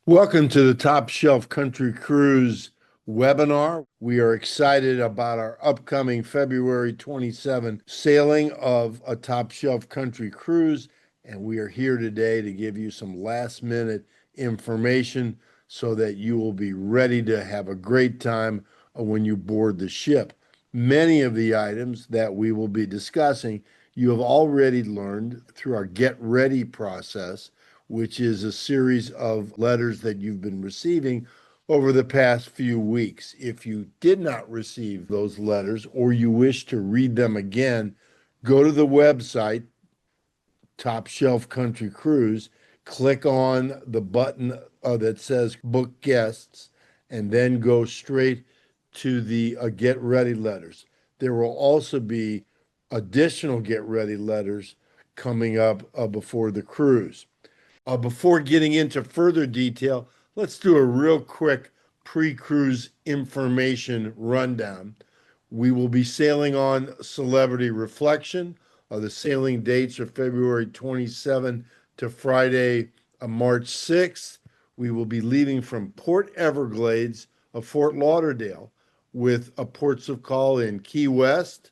Welcome to the Top Shelf Country Cruise webinar. We are excited about our upcoming February 27 sailing of a Top Shelf Country Cruise, and we are here today to give you some last minute information so that you will be ready to have a great time when you board the ship. Many of the items that we will be discussing you have already learned through our Get Ready process, which is a series of letters that you've been receiving over the past few weeks. If you did not receive those letters or you wish to read them again, go to the website, Top Shelf Country Cruise, click on the button that says Book Guests, and then go straight to the Get Ready letters. There will also be additional Get Ready letters coming up before the cruise. Before getting into further detail, let's do a real quick pre-cruise information rundown. We will be sailing on Celebrity Reflection. The sailing dates are February 27 to Friday, March 6th. We will be leaving from Port Everglades of Fort Lauderdale with ports of call in Key West,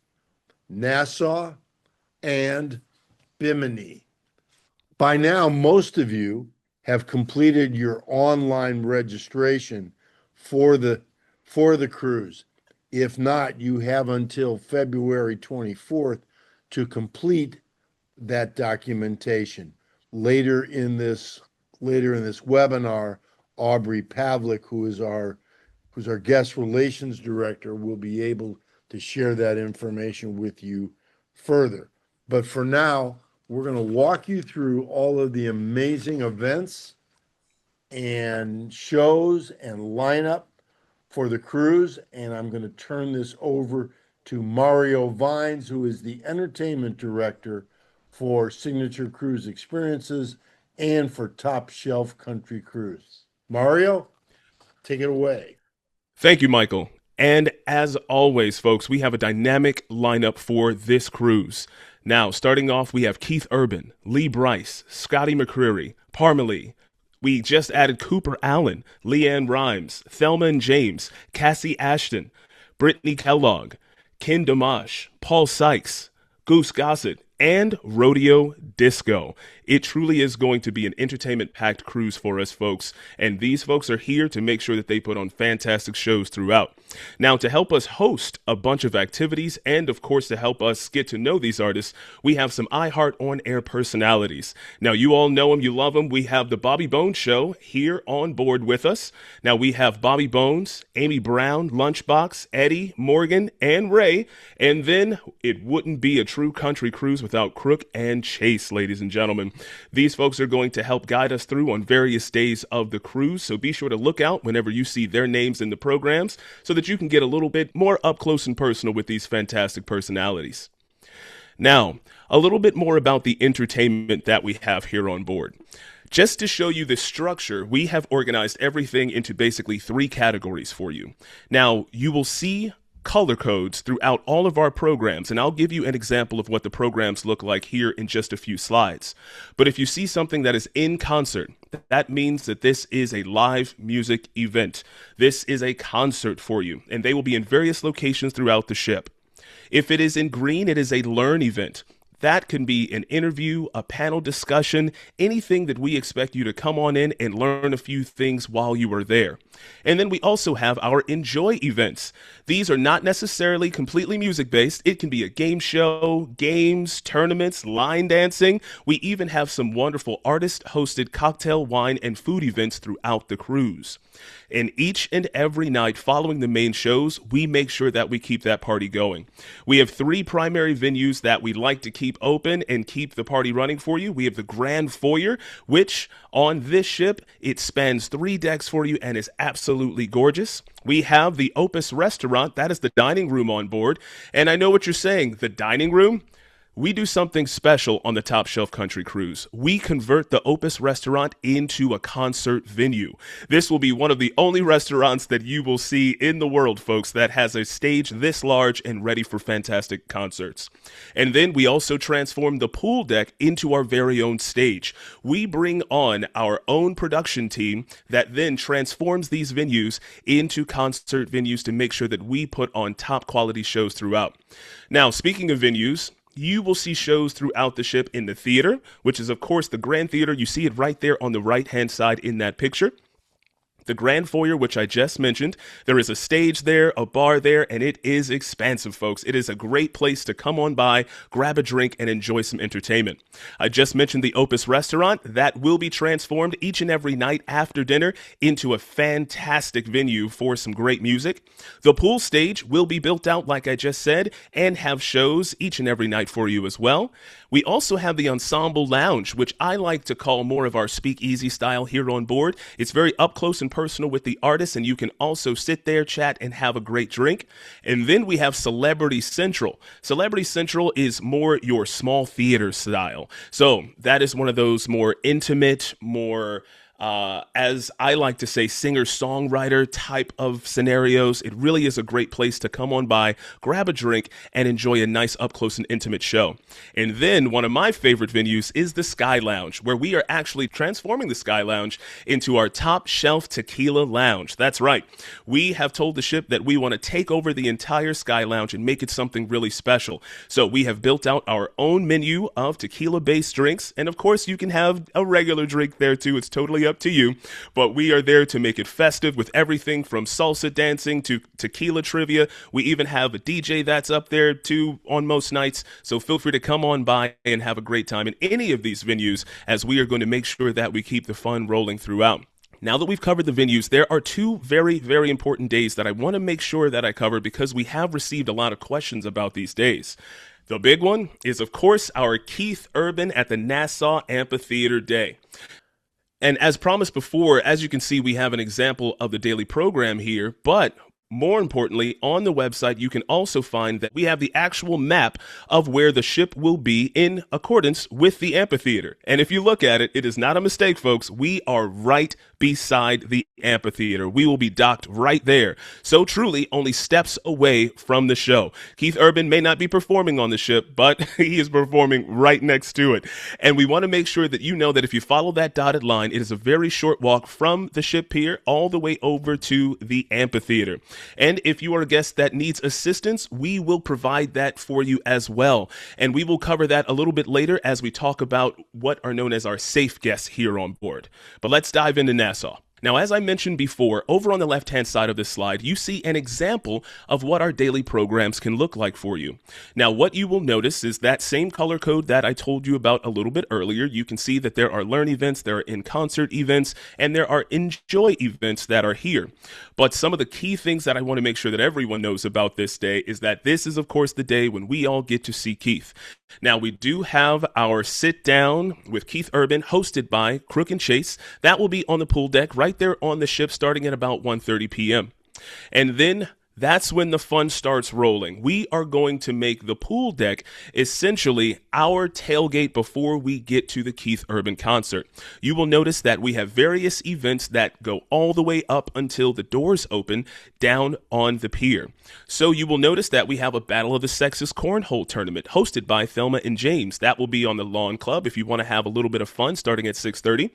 Nassau, and Bimini. By now, most of you have completed your online registration for the cruise. If not, you have until February 24th to complete that documentation. Later in this webinar, Aubrey Pavlik, who's our guest relations director, will be able to share that information with you further. But for now, we're going to walk you through all of the amazing events and shows and lineup for the cruise. And I'm going to turn this over to Mario Vines, who is the entertainment director for Signature Cruise Experiences and for Top Shelf Country Cruise. Mario, take it away. Thank you, Michael. And as always, folks, we have a dynamic lineup for this cruise. Now, starting off, we have Keith Urban, Lee Brice, Scotty McCreery, Parmalee. We just added Cooper Allen, Leanne Rhymes, Thelma and James, Cassie Ashton, Brittany Kellogg, Ken Dimash, Paul Sykes, Goose Gossett, and Rodeo Disco. It truly is going to be an entertainment-packed cruise for us, folks, and these folks are here to make sure that they put on fantastic shows throughout. Now, to help us host a bunch of activities and, of course, to help us get to know these artists, we have some iHeart on-air personalities. Now, you all know them, you love them. We have the Bobby Bones Show here on board with us. Now, we have Bobby Bones, Amy Brown, Lunchbox, Eddie, Morgan, and Ray, and then it wouldn't be a true country cruise without Crook and Chase, ladies and gentlemen. These folks are going to help guide us through on various days of the cruise, so be sure to look out whenever you see their names in the programs so that you can get a little bit more up close and personal with these fantastic personalities. Now, a little bit more about the entertainment that we have here on board. Just to show you the structure, we have organized everything into basically 3 categories for you. Now, you will see color codes throughout all of our programs, and I'll give you an example of what the programs look like here in just a few slides. But if you see something that is in concert, that means that this is a live music event. This is a concert for you, and they will be in various locations throughout the ship. If it is in green, it is a learn event. That can be an interview, a panel discussion, anything that we expect you to come on in and learn a few things while you are there. And then we also have our enjoy events. These are not necessarily completely music-based. It can be a game show, games, tournaments, line dancing. We even have some wonderful artist-hosted cocktail, wine, and food events throughout the cruise. And each and every night following the main shows, we make sure that we keep that party going. We have 3 primary venues that we like to keep open and keep the party running for you. We have the Grand Foyer, which on this ship, it spans 3 decks for you and is absolutely gorgeous. We have the Opus Restaurant, that is the dining room on board. And I know what you're saying, the dining room? We do something special on the Top Shelf Country Cruise. We convert the Opus restaurant into a concert venue. This will be one of the only restaurants that you will see in the world, folks, that has a stage this large and ready for fantastic concerts. And then we also transform the pool deck into our very own stage. We bring on our own production team that then transforms these venues into concert venues to make sure that we put on top quality shows throughout. Now, speaking of venues, you will see shows throughout the ship in the theater, which is, of course, the Grand Theater. You see it right there on the right-hand side in that picture. The Grand Foyer, which I just mentioned, there is a stage there, a bar there, and it is expansive, folks. It is a great place to come on by, grab a drink, and enjoy some entertainment. I just mentioned the Opus restaurant. That will be transformed each and every night after dinner into a fantastic venue for some great music. The pool stage will be built out, like I just said, and have shows each and every night for you as well. We also have the Ensemble Lounge, which I like to call more of our speakeasy style here on board. It's very up close and personal with the artists, and you can also sit there, chat, and have a great drink. And then we have Celebrity Central. Celebrity Central is more your small theater style. So that is one of those more intimate, more as I like to say, singer-songwriter type of scenarios. It really is a great place to come on by, grab a drink, and enjoy a nice up-close and intimate show. And then one of my favorite venues is the Sky Lounge, where we are actually transforming the Sky Lounge into our top shelf tequila lounge. That's right. We have told the ship that we want to take over the entire Sky Lounge and make it something really special. So we have built out our own menu of tequila-based drinks, and of course you can have a regular drink there too. It's totally up to you, but we are there to make it festive with everything from salsa dancing to tequila trivia. We even have a DJ that's up there too on most nights, so feel free to come on by and have a great time in any of these venues, as we are going to make sure that we keep the fun rolling throughout. Now that we've covered the venues, there are two very, very important days that I want to make sure that I cover, because we have received a lot of questions about these days. The big one is, of course, our Keith Urban at the Nassau Amphitheater Day. And as promised before, as you can see, we have an example of the daily program here, but more importantly, on the website, you can also find that we have the actual map of where the ship will be in accordance with the amphitheater. And if you look at it, it is not a mistake, folks. We are right beside the amphitheater. We will be docked right there. So truly only steps away from the show. Keith Urban may not be performing on the ship, but he is performing right next to it. And we want to make sure that you know that if you follow that dotted line, it is a very short walk from the ship pier all the way over to the amphitheater. And if you are a guest that needs assistance, we will provide that for you as well. And we will cover that a little bit later as we talk about what are known as our safe guests here on board. But let's dive into Nassau. Now, as I mentioned before, over on the left-hand side of this slide, you see an example of what our daily programs can look like for you. Now, what you will notice is that same color code that I told you about a little bit earlier. You can see that there are learn events, there are in-concert events, and there are enjoy events that are here. But some of the key things that I want to make sure that everyone knows about this day is that this is, of course, the day when we all get to see Keith. Now, we do have our sit down with Keith Urban hosted by Crook and Chase. That will be on the pool deck right there on the ship starting at about 1:30 p.m. And then that's when the fun starts rolling. We are going to make the pool deck essentially our tailgate before we get to the Keith Urban concert. You will notice that we have various events that go all the way up until the doors open down on the pier. So you will notice that we have a Battle of the Sexes cornhole tournament hosted by Thelma and James. That will be on the Lawn Club if you want to have a little bit of fun starting at 6:30.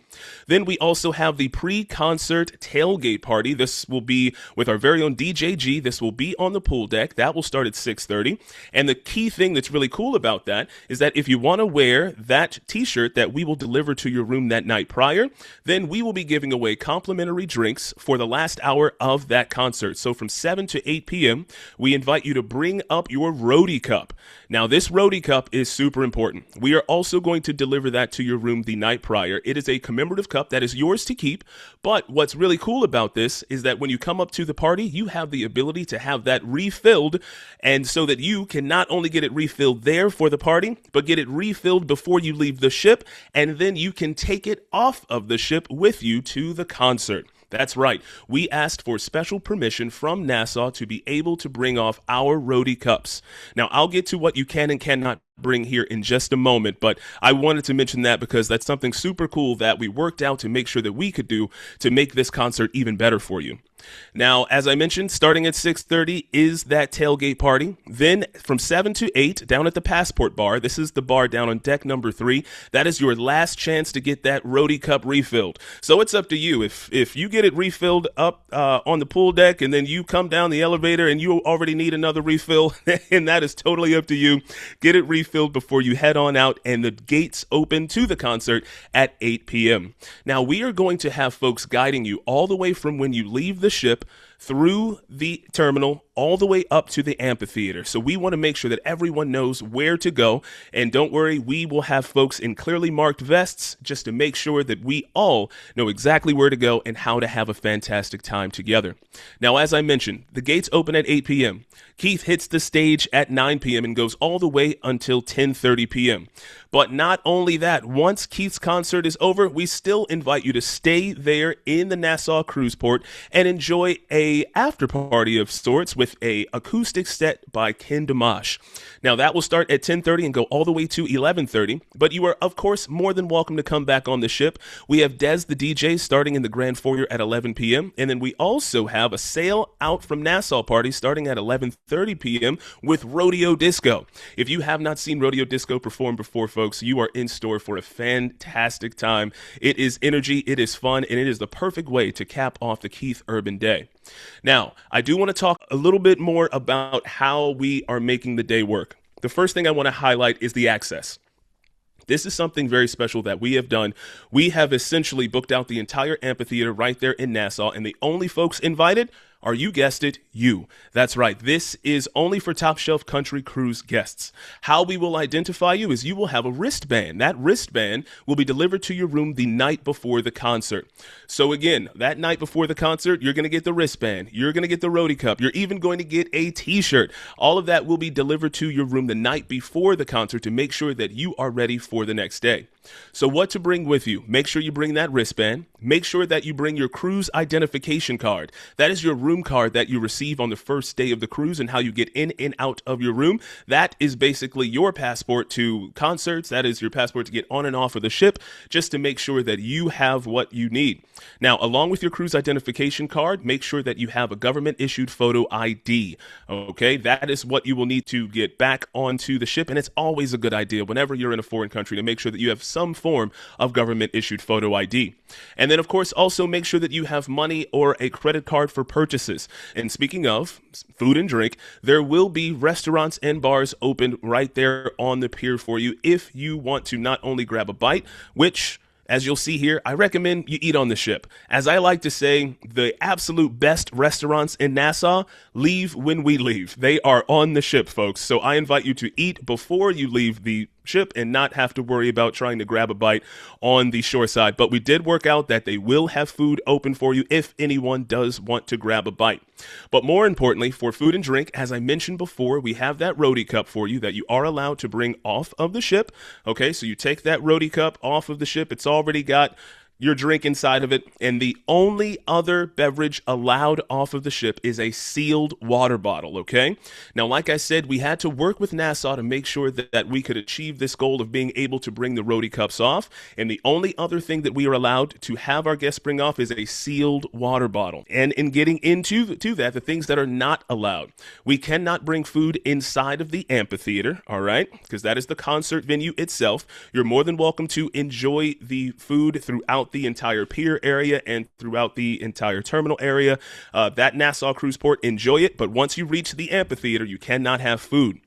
Then we also have the pre-concert tailgate party. This will be with our very own DJ G. This will be on the pool deck. That will start at 6:30. And the key thing that's really cool about that is that if you want to wear that t-shirt that we will deliver to your room that night prior, then we will be giving away complimentary drinks for the last hour of that concert. So from 7 to 8 p.m., we invite you to bring up your roadie cup. Now, this roadie cup is super important. We are also going to deliver that to your room the night prior. It is a commemorative cup that is yours to keep. But what's really cool about this is that when you come up to the party, you have the ability to have that refilled, and so that you can not only get it refilled there for the party, but get it refilled before you leave the ship, and then you can take it off of the ship with you to the concert. That's right. We asked for special permission from Nassau to be able to bring off our roadie cups. Now, I'll get to what you can and cannot bring here in just a moment, but I wanted to mention that because that's something super cool that we worked out to make sure that we could do to make this concert even better for you. Now, as I mentioned, starting at 6:30 is that tailgate party. Then from 7 to 8, down at the Passport Bar, this is the bar down on deck number 3, that is your last chance to get that roadie cup refilled. So it's up to you. If you get it refilled up on the pool deck and then you come down the elevator and you already need another refill, and that is totally up to you. Get it refilled before you head on out, and the gates open to the concert at 8 p.m. Now, we are going to have folks guiding you all the way from when you leave the ship through the terminal all the way up to the amphitheater. So we want to make sure that everyone knows where to go. And don't worry, we will have folks in clearly marked vests just to make sure that we all know exactly where to go and how to have a fantastic time together. Now, as I mentioned, the gates open at 8 p.m. Keith hits the stage at 9 p.m. and goes all the way until 10:30 p.m. But not only that, once Keith's concert is over, we still invite you to stay there in the Nassau cruise port and enjoy a after party of sorts with a acoustic set by Ken Dimash. Now, that will start at 10:30 and go all the way to 11:30, but you are, of course, more than welcome to come back on the ship. We have Des the DJ starting in the Grand Foyer at 11 p.m., and then we also have a sail out from Nassau party starting at 11:30 p.m. with Rodeo Disco. If you have not seen Rodeo Disco perform before, folks, you are in store for a fantastic time. It is energy, it is fun, and it is the perfect way to cap off the Keith Urban Day. Now, I do want to talk a little bit more about how we are making the day work. The first thing I want to highlight is the access. This is something very special that we have done. We have essentially booked out the entire amphitheater right there in Nassau, and the only folks invited are, you guessed it, you. That's right. This is only for Top Shelf Country Cruise guests. How we will identify you is you will have a wristband. That wristband will be delivered to your room the night before the concert. So again, that night before the concert, you're going to get the wristband. You're going to get the roadie cup. You're even going to get a t-shirt. All of that will be delivered to your room the night before the concert to make sure that you are ready for the next day. So what to bring with you? Make sure you bring that wristband. Make sure that you bring your cruise identification card. That is your room card that you receive on the first day of the cruise and how you get in and out of your room. That is basically your passport to concerts. That is your passport to get on and off of the ship, just to make sure that you have what you need. Now, along with your cruise identification card, make sure that you have a government-issued photo ID. Okay, that is what you will need to get back onto the ship, and it's always a good idea whenever you're in a foreign country to make sure that you have some form of government-issued photo ID. And then, of course, also make sure that you have money or a credit card for purchases. And speaking of food and drink, there will be restaurants and bars open right there on the pier for you if you want to not only grab a bite, which, as you'll see here, I recommend you eat on the ship. As I like to say, the absolute best restaurants in Nassau leave when we leave. They are on the ship, folks. So I invite you to eat before you leave the ship and not have to worry about trying to grab a bite on the shore side. But we did work out that they will have food open for you if anyone does want to grab a bite. But more importantly, for food and drink, as I mentioned before, we have that roadie cup for you that you are allowed to bring off of the ship. Okay, so you take that roadie cup off of the ship. It's already got your drink inside of it, and the only other beverage allowed off of the ship is a sealed water bottle, okay? Now, like I said, we had to work with Nassau to make sure that we could achieve this goal of being able to bring the roadie cups off, and the only other thing that we are allowed to have our guests bring off is a sealed water bottle. And in getting into that, the things that are not allowed, we cannot bring food inside of the amphitheater, all right? Because that is the concert venue itself. You're more than welcome to enjoy the food throughout the entire pier area and throughout the entire terminal area. That Nassau cruise port, enjoy it, but once you reach the amphitheater, you cannot have food.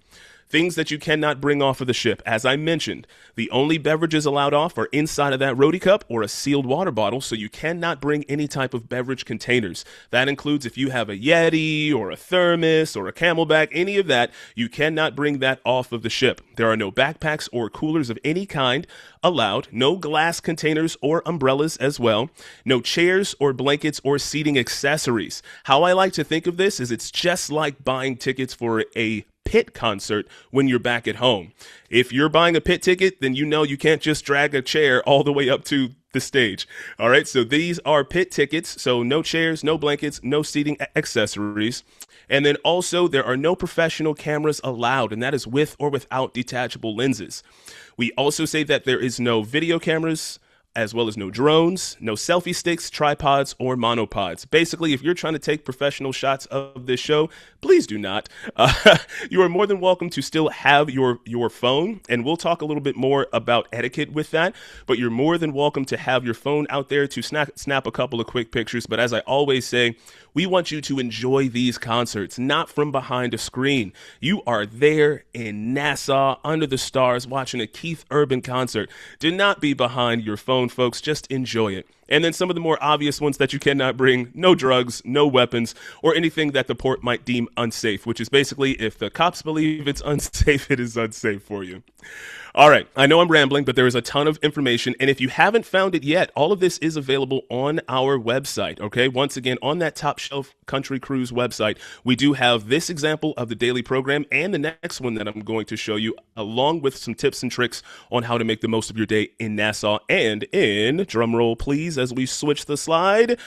Things that you cannot bring off of the ship. As I mentioned, the only beverages allowed off are inside of that roadie cup or a sealed water bottle, so you cannot bring any type of beverage containers. That includes if you have a Yeti or a thermos or a Camelback, any of that, you cannot bring that off of the ship. There are no backpacks or coolers of any kind allowed, no glass containers or umbrellas as well, no chairs or blankets or seating accessories. How I like to think of this is it's just like buying tickets for a pit concert when you're back at home. If you're buying a pit ticket, then you know you can't just drag a chair all the way up to the stage. All right, so these are pit tickets, so no chairs, no blankets, no seating accessories. And then also, there are no professional cameras allowed, and that is with or without detachable lenses. We also say that there is no video cameras, as well as no drones, no selfie sticks, tripods, or monopods. Basically, if you're trying to take professional shots of this show, please do not. You are more than welcome to still have your phone, and we'll talk a little bit more about etiquette with that, but you're more than welcome to have your phone out there to snap a couple of quick pictures. But as I always say, we want you to enjoy these concerts, not from behind a screen. You are there in Nassau, under the stars, watching a Keith Urban concert. Do not be behind your phone, folks. Just enjoy it. And then some of the more obvious ones that you cannot bring: no drugs, no weapons, or anything that the port might deem unsafe, which is basically, if the cops believe it's unsafe, it is unsafe for you. All right, I know I'm rambling, but there is a ton of information, and if you haven't found it yet, all of this is available on our website, okay? Once again, on that Top Shelf Country Cruise website, we do have this example of the daily program and the next one that I'm going to show you, along with some tips and tricks on how to make the most of your day in Nassau and in, drumroll please, as we switch the slide,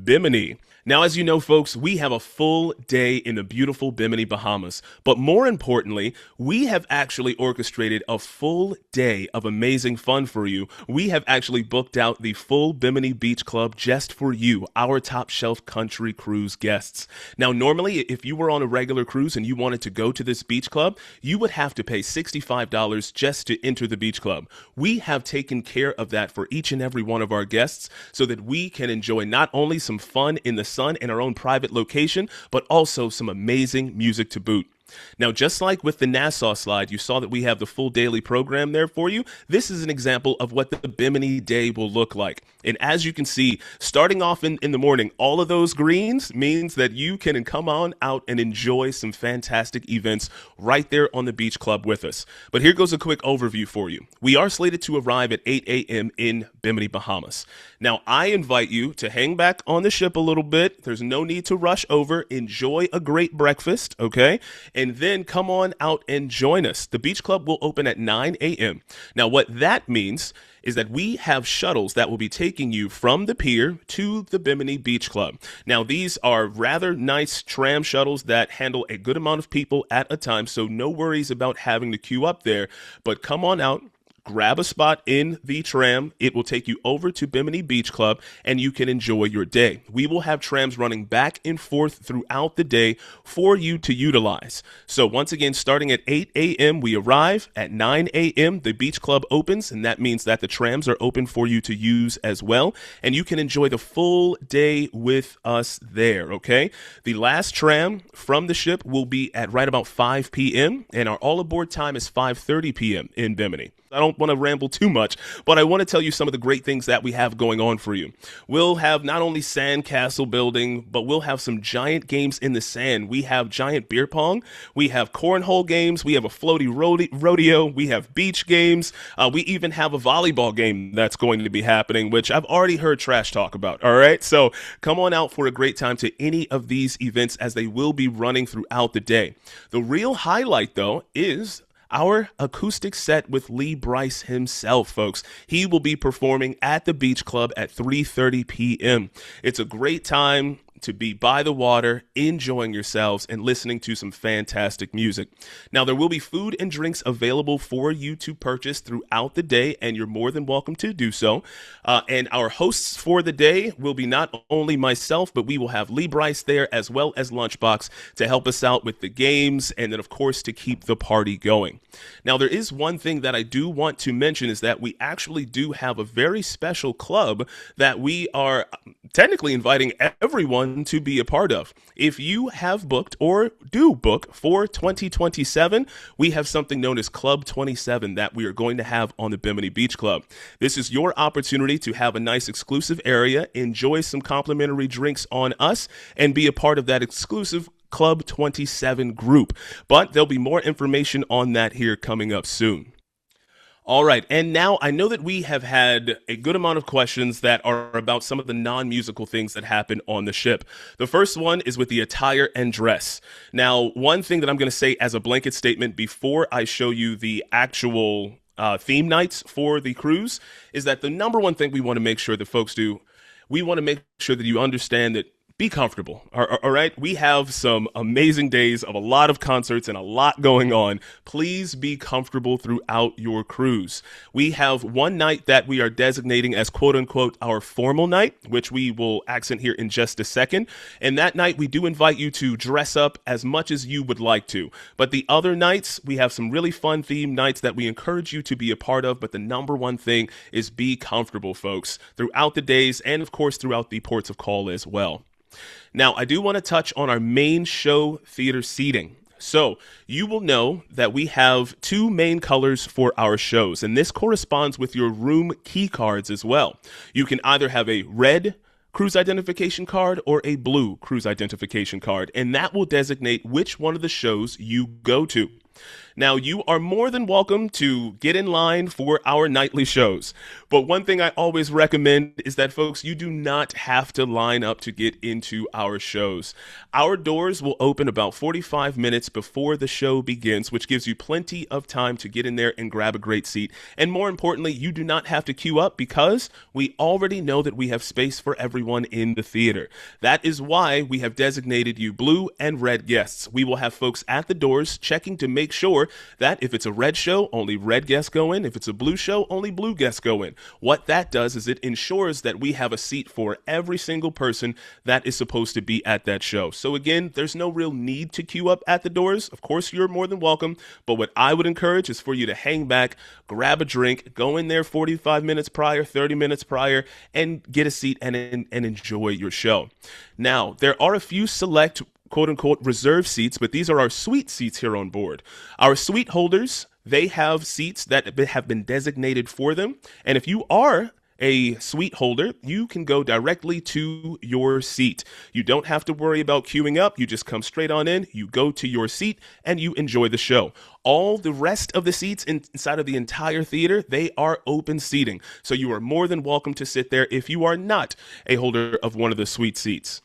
Bimini. Now, as you know, folks, we have a full day in the beautiful Bimini, Bahamas. But more importantly, we have actually orchestrated a full day of amazing fun for you. We have actually booked out the full Bimini Beach Club just for you, our Top Shelf Country Cruise guests. Now, normally, if you were on a regular cruise and you wanted to go to this beach club, you would have to pay $65 just to enter the beach club. We have taken care of that for each and every one of our guests so that we can enjoy not only some fun in the sun in our own private location, but also some amazing music to boot. Now, just like with the Nassau slide, you saw that we have the full daily program there for you. This is an example of what the Bimini day will look like. And as you can see, starting off in the morning, all of those greens means that you can come on out and enjoy some fantastic events right there on the beach club with us. But here goes a quick overview for you. We are slated to arrive at 8 a.m. in Bimini, Bahamas. Now, I invite you to hang back on the ship a little bit. There's no need to rush over. Enjoy a great breakfast, okay? And then come on out and join us. The beach club will open at 9 a.m. Now, what that means is that we have shuttles that will be taking you from the pier to the Bimini Beach Club. Now, these are rather nice tram shuttles that handle a good amount of people at a time, so no worries about having to queue up there. But come on out. Grab a spot in the tram. It will take you over to Bimini Beach Club, and you can enjoy your day. We will have trams running back and forth throughout the day for you to utilize. So once again, starting at 8 a.m., we arrive. At 9 a.m., the beach club opens, and that means that the trams are open for you to use as well, and you can enjoy the full day with us there, okay? The last tram from the ship will be at right about 5 p.m., and our all-aboard time is 5:30 p.m. in Bimini. I don't want to ramble too much, but I want to tell you some of the great things that we have going on for you. We'll have not only sand castle building, but we'll have some giant games in the sand. We have giant beer pong. We have cornhole games. We have a floaty rodeo. We have beach games. We even have a volleyball game that's going to be happening, which I've already heard trash talk about. All right. So come on out for a great time to any of these events, as they will be running throughout the day. The real highlight, though, is our acoustic set with Brice himself, folks. He will be performing at the beach club at 3:30 p.m. It's a great time to be by the water, enjoying yourselves and listening to some fantastic music. Now, there will be food and drinks available for you to purchase throughout the day, and you're more than welcome to do so. And our hosts for the day will be not only myself, but we will have Brice there, as well as Lunchbox, to help us out with the games, and then, of course, to keep the party going. Now, there is one thing that I do want to mention, is that we actually do have a very special club that we are technically inviting everyone to be a part of. If you have booked or do book for 2027, we have something known as Club 27 that we are going to have on the Bimini Beach Club. This is your opportunity to have a nice exclusive area, enjoy some complimentary drinks on us, and be a part of that exclusive Club 27 group. But there'll be more information on that here coming up soon. All right, and now I know that we have had a good amount of questions that are about some of the non-musical things that happen on the ship. The first one is with the attire and dress. Now, one thing that I'm going to say as a blanket statement before I show you the actual theme nights for the cruise, is that the number one thing we want to make sure that folks do, we want to make sure that you understand that be comfortable. All right. We have some amazing days of a lot of concerts and a lot going on. Please be comfortable throughout your cruise. We have one night that we are designating as quote unquote our formal night, which we will accent here in just a second. And that night, we do invite you to dress up as much as you would like to. But the other nights, we have some really fun themed nights that we encourage you to be a part of. But the number one thing is be comfortable, folks, throughout the days and, of course, throughout the ports of call as well. Now, I do want to touch on our main show theater seating. So you will know that we have two main colors for our shows, and this corresponds with your room key cards as well. You can either have a red cruise identification card or a blue cruise identification card, and that will designate which one of the shows you go to. Now, you are more than welcome to get in line for our nightly shows. But one thing I always recommend is that, folks, you do not have to line up to get into our shows. Our doors will open about 45 minutes before the show begins, which gives you plenty of time to get in there and grab a great seat. And more importantly, you do not have to queue up because we already know that we have space for everyone in the theater. That is why we have designated you blue and red guests. We will have folks at the doors checking to make sure that if it's a red show, only red guests go in. If it's a blue show, only blue guests go in. What that does is it ensures that we have a seat for every single person that is supposed to be at that show. So again, there's no real need to queue up at the doors. Of course, you're more than welcome. But what I would encourage is for you to hang back, grab a drink, go in there 45 minutes prior, 30 minutes prior, and get a seat and enjoy your show. Now, there are a few select quote unquote reserve seats, but these are our suite seats here on board. Our suite holders, they have seats that have been designated for them. And if you are a suite holder, you can go directly to your seat. You don't have to worry about queuing up. You just come straight on in, you go to your seat, and you enjoy the show. All the rest of the seats inside of the entire theater, they are open seating. So you are more than welcome to sit there if you are not a holder of one of the suite seats.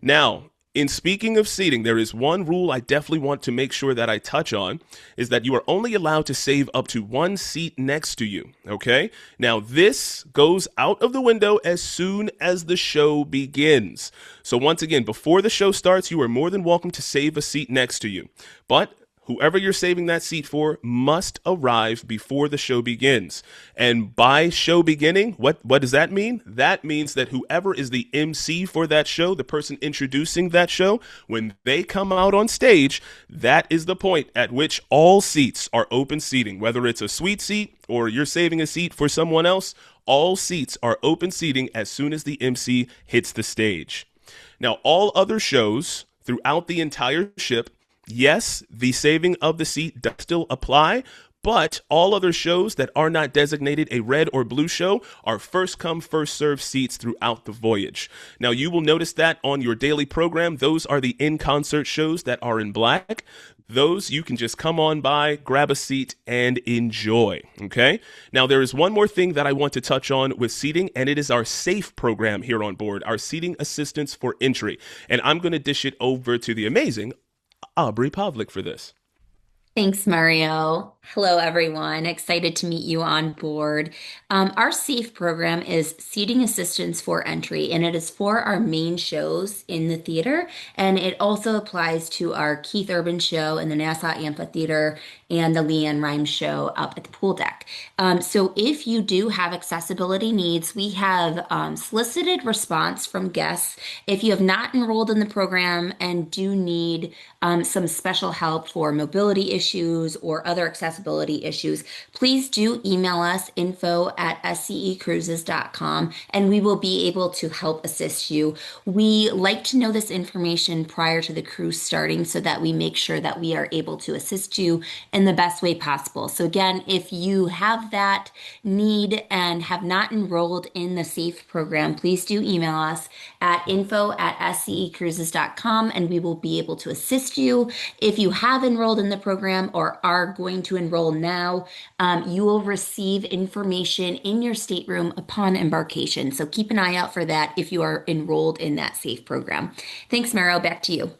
Now, in speaking of seating, there is one rule I definitely want to make sure that I touch on, is that you are only allowed to save up to one seat next to you, okay? Now, this goes out of the window as soon as the show begins. So once again, before the show starts, you are more than welcome to save a seat next to you. But whoever you're saving that seat for must arrive before the show begins. And by show beginning, what does that mean? That means that whoever is the MC for that show, the person introducing that show, when they come out on stage, that is the point at which all seats are open seating. Whether it's a suite seat or you're saving a seat for someone else, all seats are open seating as soon as the MC hits the stage. Now, all other shows throughout the entire ship, yes, the saving of the seat does still apply, but all other shows that are not designated a red or blue show are first come, first served seats throughout the voyage. Now, you will notice that on your daily program, those are the in-concert shows that are in black. Those you can just come on by, grab a seat, and enjoy, okay? Now, there is one more thing that I want to touch on with seating, and it is our SAFE program here on board, our Seating Assistance for Entry. And I'm going to dish it over to the amazing Aubrey Pavlik for this. Thanks, Mario. Hello, everyone. Excited to meet you on board. Our SAFE program is Seating Assistance for Entry, and it is for our main shows in the theater. And it also applies to our Keith Urban show in the Nassau Amphitheater and the Leanne Rimes show up at the pool deck. So if you do have accessibility needs, we have solicited response from guests. If you have not enrolled in the program and do need some special help for mobility issues or other accessibility issues, please do email us info@scecruises.com and we will be able to help assist you. We like to know this information prior to the cruise starting so that we make sure that we are able to assist you in the best way possible. So again, if you have that need and have not enrolled in the SAFE program, please do email us at info@scecruises.com and we will be able to assist you. If you have enrolled in the program or are going to enroll now, you will receive information in your stateroom upon embarkation. So keep an eye out for that if you are enrolled in that SAFE program. Thanks, Meryl. Back to you.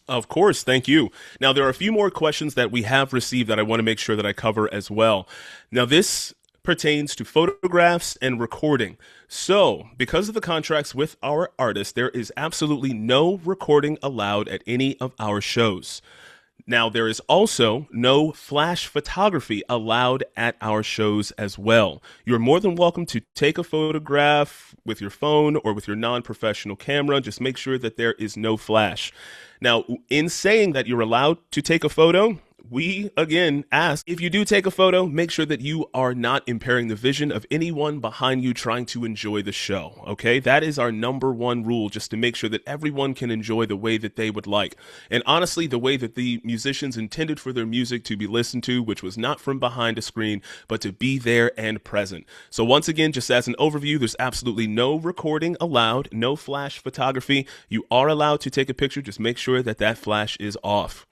Of course, thank you. Now, there are a few more questions that we have received that I want to make sure that I cover as well. Now, this pertains to photographs and recording. So, because of the contracts with our artists, there is absolutely no recording allowed at any of our shows. Now, there is also no flash photography allowed at our shows as well. You're more than welcome to take a photograph with your phone or with your non-professional camera. Just make sure that there is no flash. Now, in saying that you're allowed to take a photo, we again ask, if you do take a photo, make sure that you are not impairing the vision of anyone behind you trying to enjoy the show. Okay, that is our number one rule, just to make sure that everyone can enjoy the way that they would like. And honestly, the way that the musicians intended for their music to be listened to, which was not from behind a screen, but to be there and present. So once again, just as an overview, there's absolutely no recording allowed, no flash photography. You are allowed to take a picture, just make sure that that flash is off.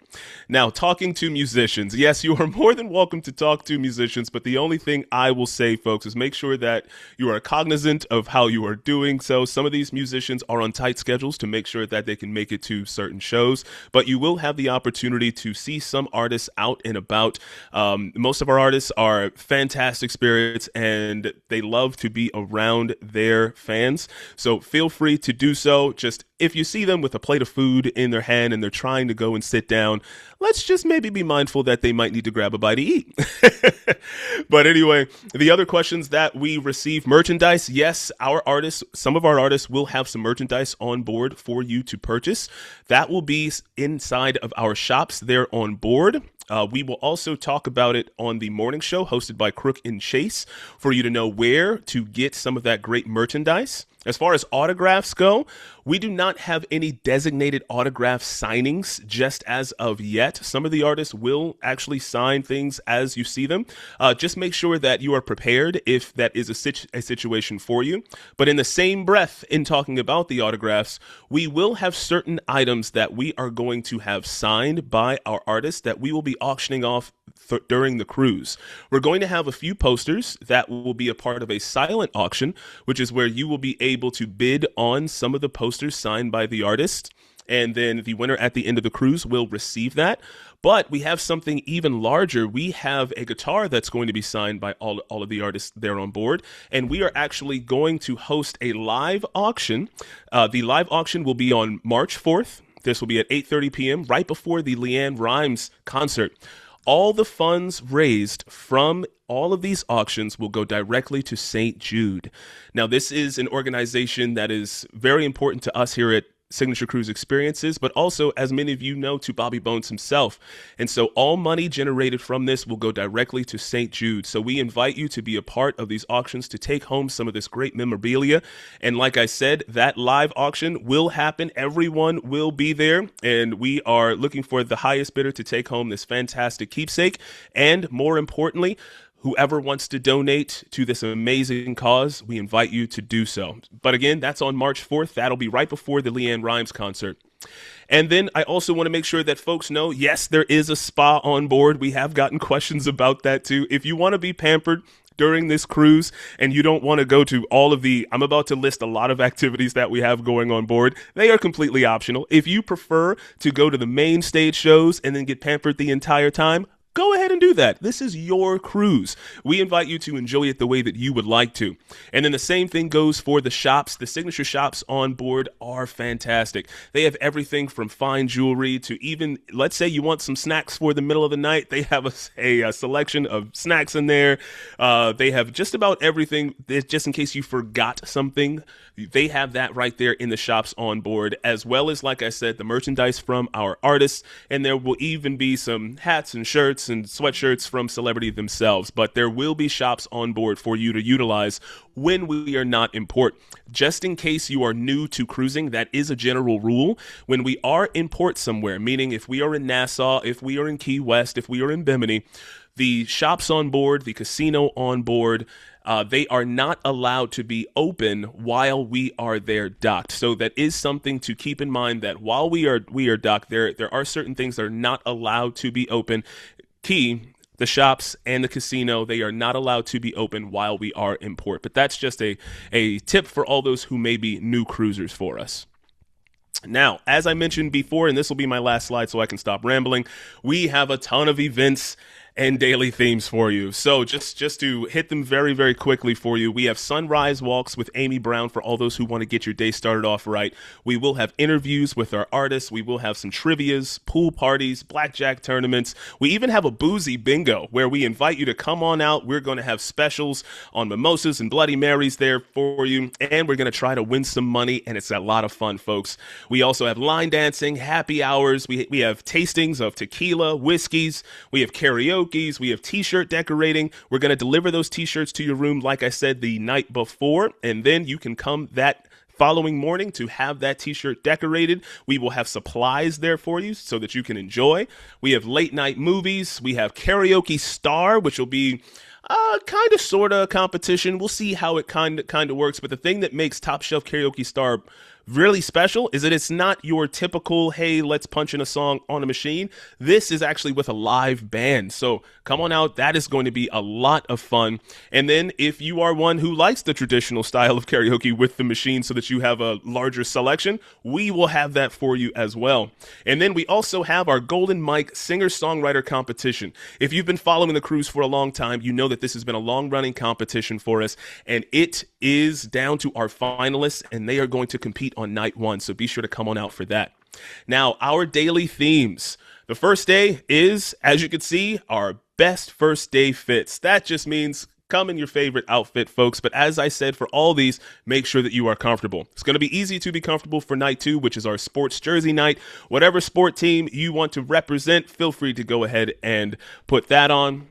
Now, talking to musicians. Yes, you are more than welcome to talk to musicians, but the only thing I will say, folks, is make sure that you are cognizant of how you are doing. So some of these musicians are on tight schedules to make sure that they can make it to certain shows, but you will have the opportunity to see some artists out and about. Most of our artists are fantastic spirits, and they love to be around their fans. So feel free to do so. Just if you see them with a plate of food in their hand and they're trying to go and sit down, let's just maybe be mindful that they might need to grab a bite to eat. But anyway, the other questions that we receive, merchandise. Yes, some of our artists will have some merchandise on board for you to purchase. That will be inside of our shops there on board. We will also talk about it on the morning show hosted by Crook and Chase for you to know where to get some of that great merchandise. As far as autographs go, we do not have any designated autograph signings just as of yet. Some of the artists will actually sign things as you see them. Just make sure that you are prepared if that is a situation for you. But in the same breath, in talking about the autographs, we will have certain items that we are going to have signed by our artists that we will be auctioning off during the cruise. We're going to have a few posters that will be a part of a silent auction, which is where you will be able to bid on some of the posters signed by the artist. And then the winner at the end of the cruise will receive that. But we have something even larger. We have a guitar that's going to be signed by all of the artists there on board. And we are actually going to host a live auction. The live auction will be on March 4th. This will be at 8:30 p.m. right before the Leanne Rimes concert. All the funds raised from all of these auctions will go directly to St. Jude. Now, this is an organization that is very important to us here at Signature Cruise Experiences, but also, as many of you know, to Bobby Bones himself. And so all money generated from this will go directly to St. Jude. So we invite you to be a part of these auctions to take home some of this great memorabilia. And like I said, that live auction will happen. Everyone will be there. And we are looking for the highest bidder to take home this fantastic keepsake. And more importantly, whoever wants to donate to this amazing cause, we invite you to do so. But again, that's on March 4th. That'll be right before the Leanne Rimes concert. And then I also want to make sure that folks know, yes, there is a spa on board. We have gotten questions about that too. If you want to be pampered during this cruise and you don't want to go to all of I'm about to list a lot of activities that we have going on board. They are completely optional. If you prefer to go to the main stage shows and then get pampered the entire time, go ahead and do that. This is your cruise. We invite you to enjoy it the way that you would like to. And then the same thing goes for the shops. The signature shops on board are fantastic. They have everything from fine jewelry to even, let's say you want some snacks for the middle of the night. They have a selection of snacks in there. They have just about everything, just in case you forgot something. They have that right there in the shops on board, as well as, like I said, the merchandise from our artists. And there will even be some hats and shirts and sweatshirts from celebrity themselves. But there will be shops on board for you to utilize when we are not in port. Just in case you are new to cruising, that is a general rule. When we are in port somewhere, meaning if we are in Nassau, if we are in Key West, if we are in Bimini, the shops on board, the casino on board, they are not allowed to be open while we are there docked. So that is something to keep in mind, that while we are docked, there are certain things that are not allowed to be open. The shops and the casino, they are not allowed to be open while we are in port. But that's just a tip for all those who may be new cruisers for us. Now, as I mentioned before, and this will be my last slide so I can stop rambling, we have a ton of events and daily themes for you. So just to hit them very, very quickly for you, we have sunrise walks with Amy Brown for all those who want to get your day started off right. We will have interviews with our artists. We will have some trivias, pool parties, blackjack tournaments. We even have a boozy bingo where we invite you to come on out. We're going to have specials on mimosas and Bloody Marys there for you, and we're going to try to win some money, and it's a lot of fun, folks. We also have line dancing, happy hours. We have tastings of tequila, whiskeys. We have karaoke. We have t-shirt decorating. We're going to deliver those t-shirts to your room, like I said, the night before, and then you can come that following morning to have that t-shirt decorated. We will have supplies there for you so that you can enjoy. We have late night movies. We have Karaoke Star, which will be kind of sort of competition. We'll see how it kind of works. But the thing that makes Top Shelf Karaoke Star really special is that it's not your typical, hey, let's punch in a song on a machine. This is actually with a live band. So come on out. That is going to be a lot of fun. And then if you are one who likes the traditional style of karaoke with the machine so that you have a larger selection, we will have that for you as well. And then we also have our Golden Mike singer-songwriter competition. If you've been following the cruise for a long time, you know that this has been a long-running competition for us, and it is down to our finalists, and they are going to compete on night one, so be sure to come on out for that. Now, our daily themes. The first day is, as you can see, our best first day fits. That just means come in your favorite outfit, folks. But as I said, for all these, make sure that you are comfortable. It's going to be easy to be comfortable for night two, which is our sports jersey night. Whatever sport team you want to represent, feel free to go ahead and put that on.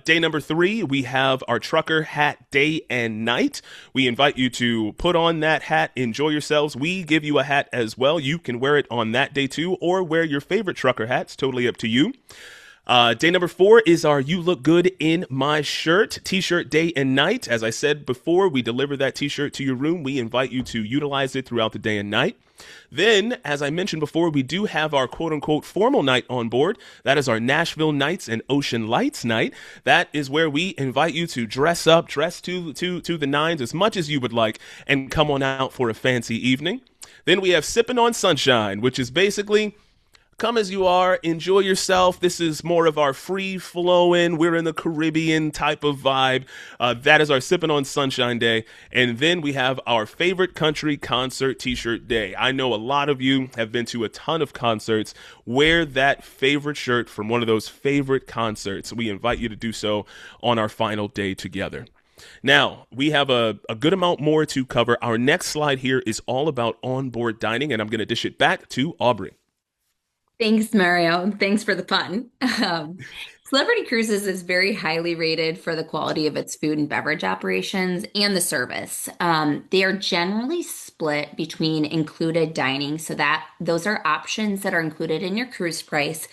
Day number 3, we have our trucker hat day and night. We invite you to put on that hat, enjoy yourselves. We give you a hat as well. You can wear it on that day too, or wear your favorite trucker hat. It's totally up to you. Day number 4 is our You Look Good in My Shirt t-shirt day and night. As I said before, we deliver that t-shirt to your room. We invite you to utilize it throughout the day and night. Then, as I mentioned before, we do have our quote-unquote formal night on board. That is our Nashville Nights and Ocean Lights night. That is where we invite you to dress up, dress to the nines as much as you would like, and come on out for a fancy evening. Then we have Sippin' on Sunshine, which is basically come as you are, enjoy yourself. This is more of our free-flowing, we're in the Caribbean type of vibe. That is our Sippin' on Sunshine Day. And then we have our favorite country concert t-shirt day. I know a lot of you have been to a ton of concerts. Wear that favorite shirt from one of those favorite concerts. We invite you to do so on our final day together. Now, we have a good amount more to cover. Our next slide here is all about onboard dining, and I'm going to dish it back to Aubrey. Thanks, Mario. Thanks for the fun. Celebrity Cruises is very highly rated for the quality of its food and beverage operations and the service. They are generally split between included dining, so that those are options that are included in your cruise price,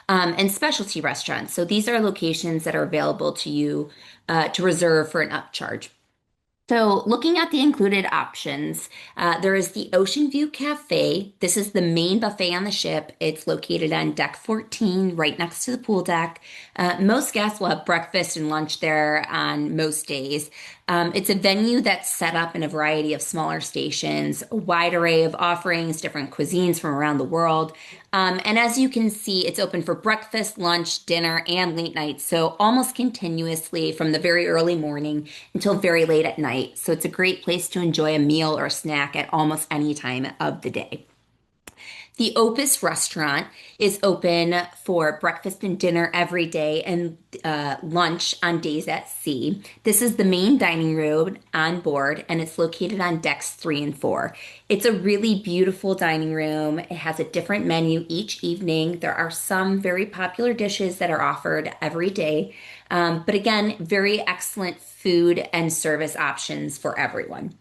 and specialty restaurants. So these are locations that are available to you to reserve for an upcharge. So, looking at the included options, there is the Ocean View Cafe. This is the main buffet on the ship. It's located on deck 14, right next to the pool deck. Most guests will have breakfast and lunch there on most days. It's a venue that's set up in a variety of smaller stations, a wide array of offerings, different cuisines from around the world. And as you can see, it's open for breakfast, lunch, dinner, and late night. So almost continuously from the very early morning until very late at night. So it's a great place to enjoy a meal or a snack at almost any time of the day. The Opus restaurant is open for breakfast and dinner every day and lunch on days at sea. This is the main dining room on board, and it's located on decks 3 and 4. It's a really beautiful dining room. It has a different menu each evening. There are some very popular dishes that are offered every day. But again, very excellent food and service options for everyone.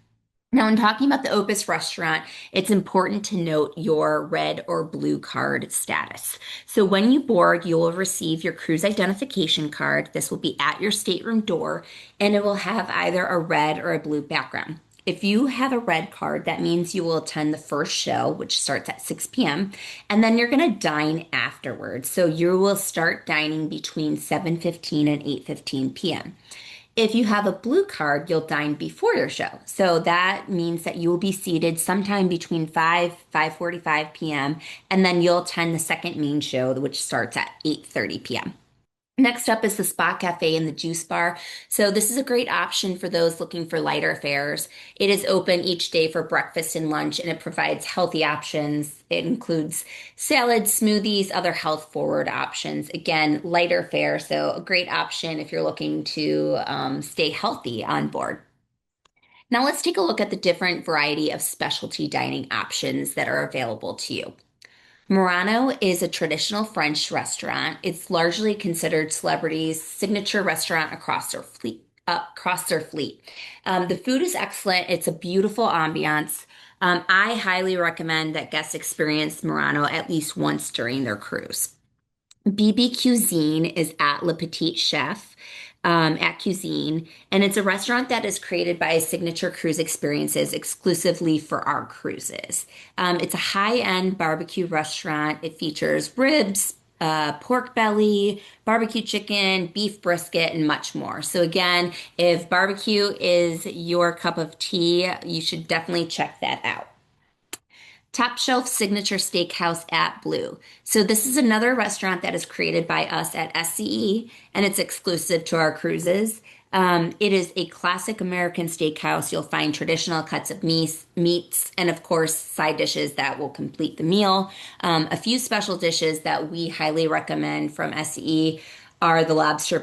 Now, in talking about the Opus restaurant, it's important to note your red or blue card status. So when you board, you will receive your cruise identification card. This will be at your stateroom door, and it will have either a red or a blue background. If you have a red card, that means you will attend the first show, which starts at 6 p.m., and then you're going to dine afterwards. So you will start dining between 7:15 and 8:15 p.m. If you have a blue card, you'll dine before your show. So that means that you will be seated sometime between 5:45 p.m., and then you'll attend the second main show, which starts at 8:30 p.m. Next up is the Spa Cafe and the Juice Bar. So this is a great option for those looking for lighter fares. It is open each day for breakfast and lunch, and it provides healthy options. It includes salads, smoothies, other health forward options. Again, lighter fare, so a great option if you're looking to stay healthy on board. Now let's take a look at the different variety of specialty dining options that are available to you. Murano is a traditional French restaurant. It's largely considered celebrities' signature restaurant across their fleet. The food is excellent. It's a beautiful ambiance. I highly recommend that guests experience Murano at least once during their cruise. BB Cuisine is at Le Petit Chef at Cuisine, and it's a restaurant that is created by Signature Cruise Experiences exclusively for our cruises. It's a high-end barbecue restaurant. It features ribs, pork belly, barbecue chicken, beef brisket, and much more. So again, if barbecue is your cup of tea, you should definitely check that out. Top Shelf Signature Steakhouse at Blue. So this is another restaurant that is created by us at SCE, and it's exclusive to our cruises. It is a classic American steakhouse. You'll find traditional cuts of meats, and of course, side dishes that will complete the meal. A few special dishes that we highly recommend from SCE are the lobster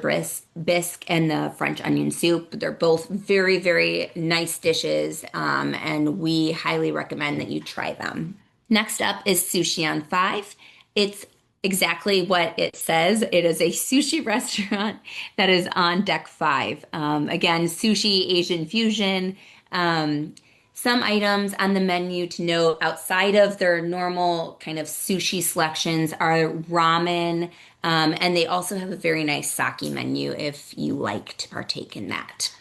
bisque and the French onion soup. They're both very, very nice dishes, and we highly recommend that you try them. Next up is Sushi on Five. It's exactly what it says. It is a sushi restaurant that is on deck five. Again, sushi, Asian fusion. Some items on the menu to note outside of their normal kind of sushi selections are ramen, and they also have a very nice sake menu if you like to partake in that.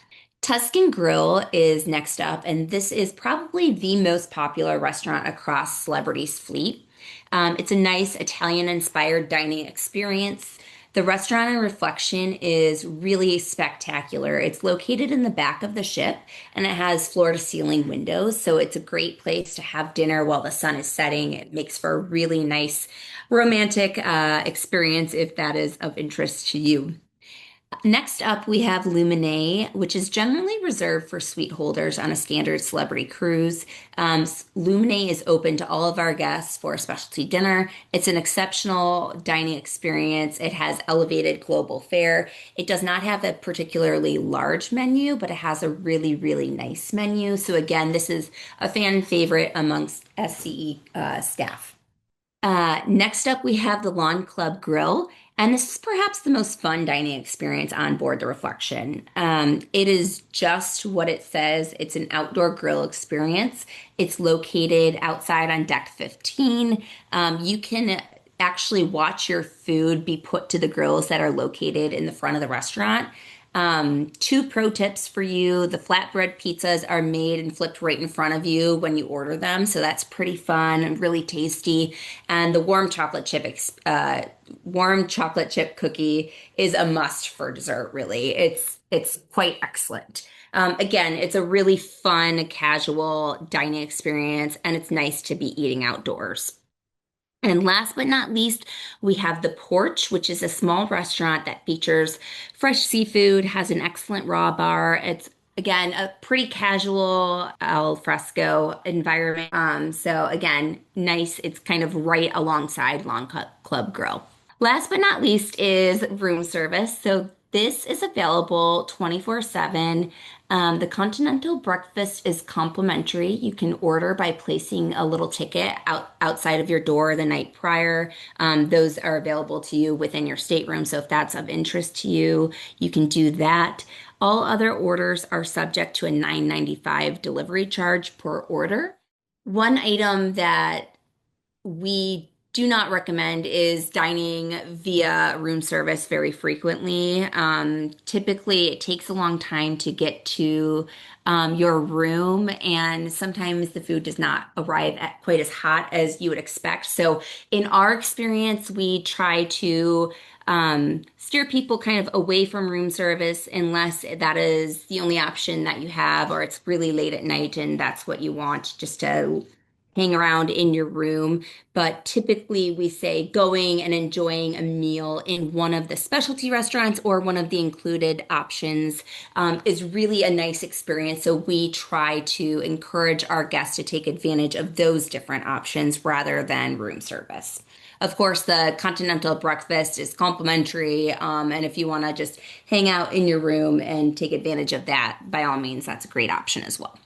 Tuscan Grill is next up, and this is probably the most popular restaurant across Celebrity's fleet. It's a nice Italian-inspired dining experience. The restaurant in Reflection is really spectacular. It's located in the back of the ship and it has floor-to-ceiling windows, so it's a great place to have dinner while the sun is setting. It makes for a really nice romantic experience if that is of interest to you. Next up, we have Lumine, which is generally reserved for suite holders on a standard celebrity cruise. Lumine is open to all of our guests for a specialty dinner. It's an exceptional dining experience. It has elevated global fare. It does not have a particularly large menu, but it has a really, really nice menu. So again, this is a fan favorite amongst SCE staff. Next up, we have the Lawn Club Grill, and this is perhaps the most fun dining experience on board the Reflection. It is just what it says. It's an outdoor grill experience. It's located outside on deck 15. You can actually watch your food be put to the grills that are located in the front of the restaurant. Two pro tips for you. The flatbread pizzas are made and flipped right in front of you when you order them. So that's pretty fun and really tasty. And the warm chocolate chip cookie is a must for dessert, really. It's quite excellent. Again, it's a really fun, casual dining experience, and it's nice to be eating outdoors. And last but not least, we have The Porch, which is a small restaurant that features fresh seafood, has an excellent raw bar. It's again a pretty casual al fresco environment. So again, nice. It's kind of right alongside Club Grill. Last but not least is room service. So this is available 24/7. The continental breakfast is complimentary. You can order by placing a little ticket outside of your door the night prior. Those are available to you within your stateroom. So if that's of interest to you, you can do that. All other orders are subject to a $9.95 delivery charge per order. One item that we do not recommend is dining via room service very frequently. Typically, it takes a long time to get to your room, and sometimes the food does not arrive at quite as hot as you would expect. So, in our experience, we try to steer people kind of away from room service unless that is the only option that you have, or it's really late at night and that's what you want just to hang around in your room. But typically, we say going and enjoying a meal in one of the specialty restaurants or one of the included options is really a nice experience. So we try to encourage our guests to take advantage of those different options rather than room service. Of course, the continental breakfast is complimentary, and if you want to just hang out in your room and take advantage of that, by all means, that's a great option as well.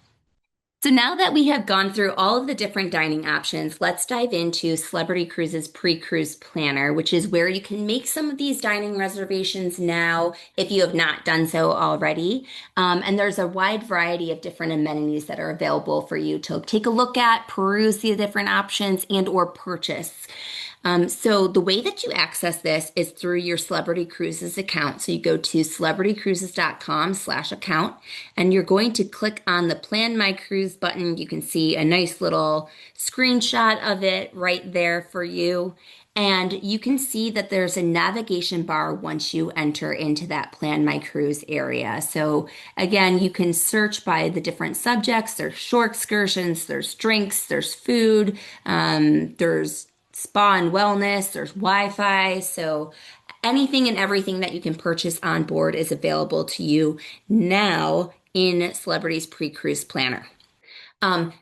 So now that we have gone through all of the different dining options, let's dive into Celebrity Cruises Pre-Cruise Planner, which is where you can make some of these dining reservations now if you have not done so already. And there's a wide variety of different amenities that are available for you to take a look at, peruse the different options, and or purchase. So the way that you access this is through your Celebrity Cruises account. So you go to celebritycruises.com/account, and you're going to click on the Plan My Cruise button. You can see a nice little screenshot of it right there for you. And you can see that there's a navigation bar once you enter into that Plan My Cruise area. So again, you can search by the different subjects. There's shore excursions, there's drinks, there's food, there's spa and wellness, there's Wi-Fi. So anything and everything that you can purchase on board is available to you now in Celebrity's Pre-Cruise Planner.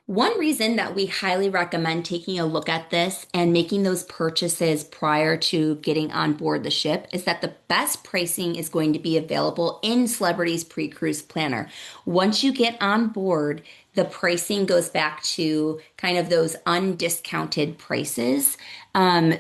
One reason that we highly recommend taking a look at this and making those purchases prior to getting on board the ship is that the best pricing is going to be available in Celebrity's Pre-Cruise Planner. Once you get on board, the pricing goes back to kind of those undiscounted prices.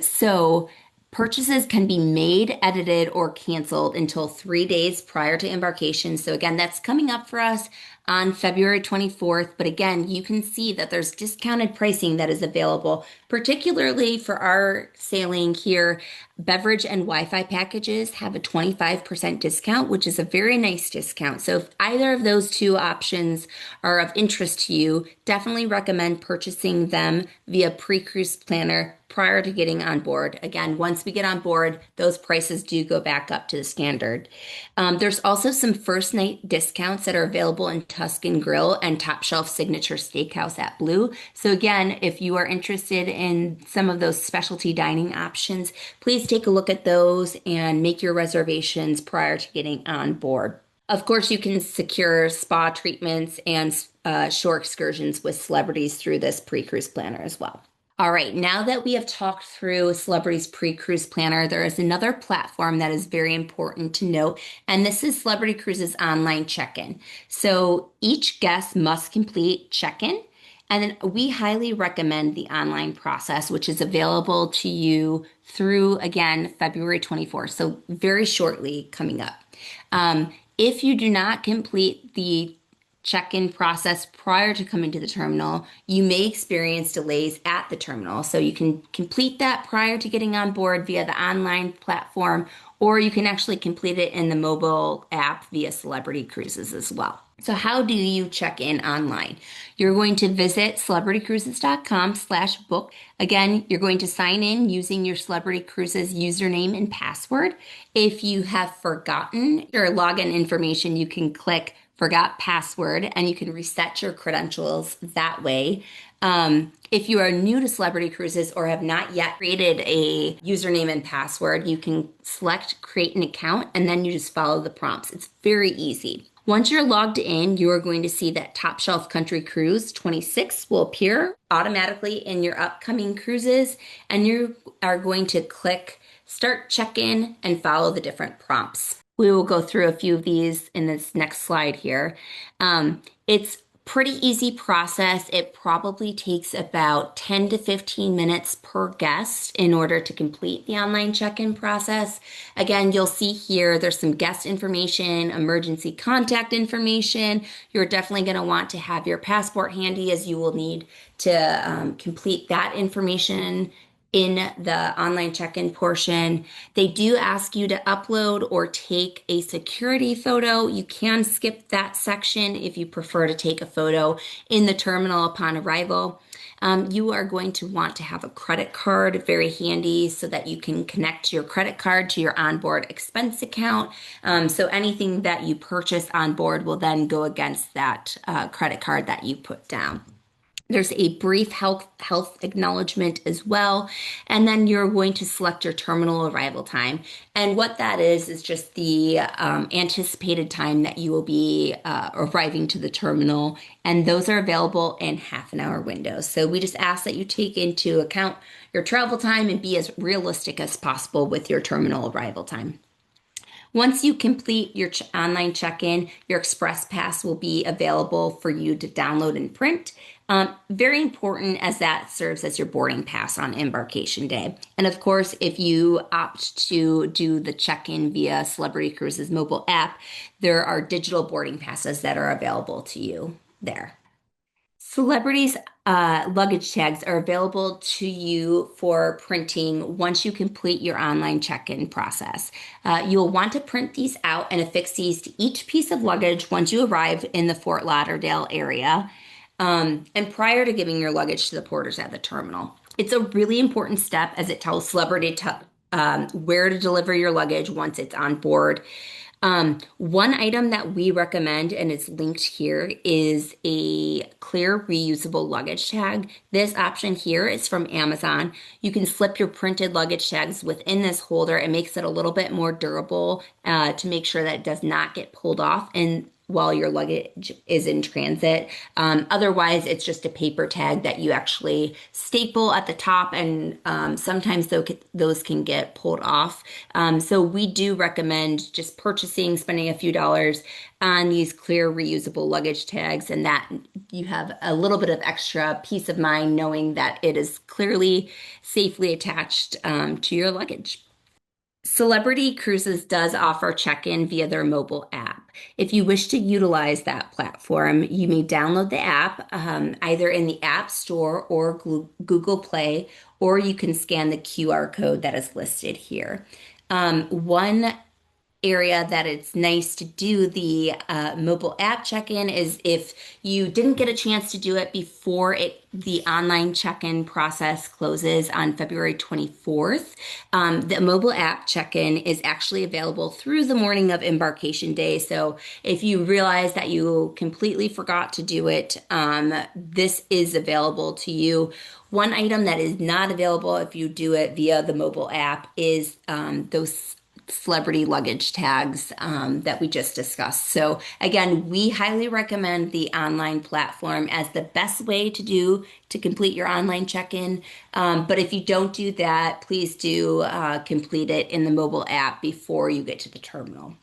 So purchases can be made, edited, or canceled until 3 days prior to embarkation. So again, that's coming up for us on February 24th. But again, you can see that there's discounted pricing that is available, particularly for our sailing here. Beverage and Wi-Fi packages have a 25% discount, which is a very nice discount. So if either of those two options are of interest to you, definitely recommend purchasing them via Pre-Cruise Planner prior to getting on board. Again, once we get on board, those prices do go back up to the standard. There's also some first night discounts that are available in Tuscan Grill and Top Shelf Signature Steakhouse at Blue. So again, if you are interested in some of those specialty dining options, please take a look at those and make your reservations prior to getting on board. Of course, you can secure spa treatments and shore excursions with celebrities through this pre-cruise planner as well. All right, now that we have talked through Celebrity's Pre-Cruise Planner, there is another platform that is very important to note, and this is Celebrity Cruises online check-in. So each guest must complete check-in, and then we highly recommend the online process, which is available to you through, again, February 24th, so very shortly coming up. If you do not complete the check-in process prior to coming to the terminal, you may experience delays at the terminal. So you can complete that prior to getting on board via the online platform, or you can actually complete it in the mobile app via Celebrity Cruises as well. So how do you check in online? You're going to visit celebritycruises.com/book. Again, you're going to sign in using your Celebrity Cruises username and password. If you have forgotten your login information, you can click Forgot Password and you can reset your credentials that way. If you are new to Celebrity Cruises or have not yet created a username and password, you can select Create an Account and then you just follow the prompts. It's very easy. Once you're logged in, you are going to see that Top Shelf Country Cruise 26 will appear automatically in your upcoming cruises, and you are going to click Start Check-in and follow the different prompts. We will go through a few of these in this next slide here. It's pretty easy process. It probably takes about 10 to 15 minutes per guest in order to complete the online check-in process. Again, you'll see here there's some guest information, emergency contact information. You're definitely going to want to have your passport handy as you will need to complete that information in the online check-in portion. They do ask you to upload or take a security photo. You can skip that section if you prefer to take a photo in the terminal upon arrival. You are going to want to have a credit card very handy so that you can connect your credit card to your onboard expense account. So anything that you purchase on board will then go against that credit card that you put down. There's a brief health acknowledgement as well. And then you're going to select your terminal arrival time. And what that is just the anticipated time that you will be arriving to the terminal. And those are available in half an hour windows. So we just ask that you take into account your travel time and be as realistic as possible with your terminal arrival time. Once you complete your online check-in, your Express Pass will be available for you to download and print. Very important as that serves as your boarding pass on embarkation day. And of course, if you opt to do the check-in via Celebrity Cruises mobile app, there are digital boarding passes that are available to you there. Celebrities' luggage tags are available to you for printing once you complete your online check-in process. You'll want to print these out and affix these to each piece of luggage once you arrive in the Fort Lauderdale area, and prior to giving your luggage to the porters at the terminal. It's a really important step as it tells where to deliver your luggage once it's on board. One item that we recommend, and it's linked here, is a clear reusable luggage tag. This option here is from Amazon. You can slip your printed luggage tags within this holder. It makes it a little bit more durable to make sure that it does not get pulled off and while your luggage is in transit. Otherwise, it's just a paper tag that you actually staple at the top, and sometimes those can get pulled off. So we do recommend just spending a few dollars on these clear reusable luggage tags, and that you have a little bit of extra peace of mind knowing that it is clearly safely attached to your luggage. Celebrity Cruises does offer check-in via their mobile app. If you wish to utilize that platform, you may download the app either in the App Store or Google Play, or you can scan the QR code that is listed here. One area that it's nice to do the mobile app check-in is if you didn't get a chance to do it before the online check-in process closes on February 24th. The mobile app check-in is actually available through the morning of embarkation day. So if you realize that you completely forgot to do it, this is available to you. One item that is not available if you do it via the mobile app is those celebrity luggage tags that we just discussed. So again, we highly recommend the online platform as the best way to complete your online check-in. But if you don't do that, please do complete it in the mobile app before you get to the terminal.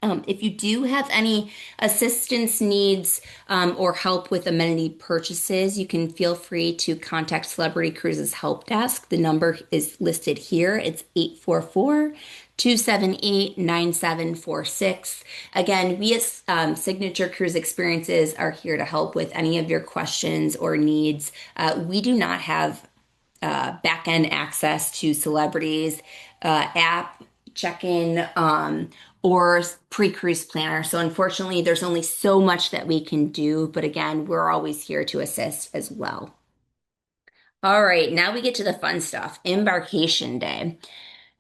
If you do have any assistance needs or help with amenity purchases, you can feel free to contact Celebrity Cruises Help Desk. The number is listed here. It's 844-278-9746. Again, we as Signature Cruise Experiences are here to help with any of your questions or needs. We do not have back-end access to Celebrities app check-in or pre-cruise planner. So unfortunately, there's only so much that we can do. But again, we're always here to assist as well. All right, now we get to the fun stuff, embarkation day.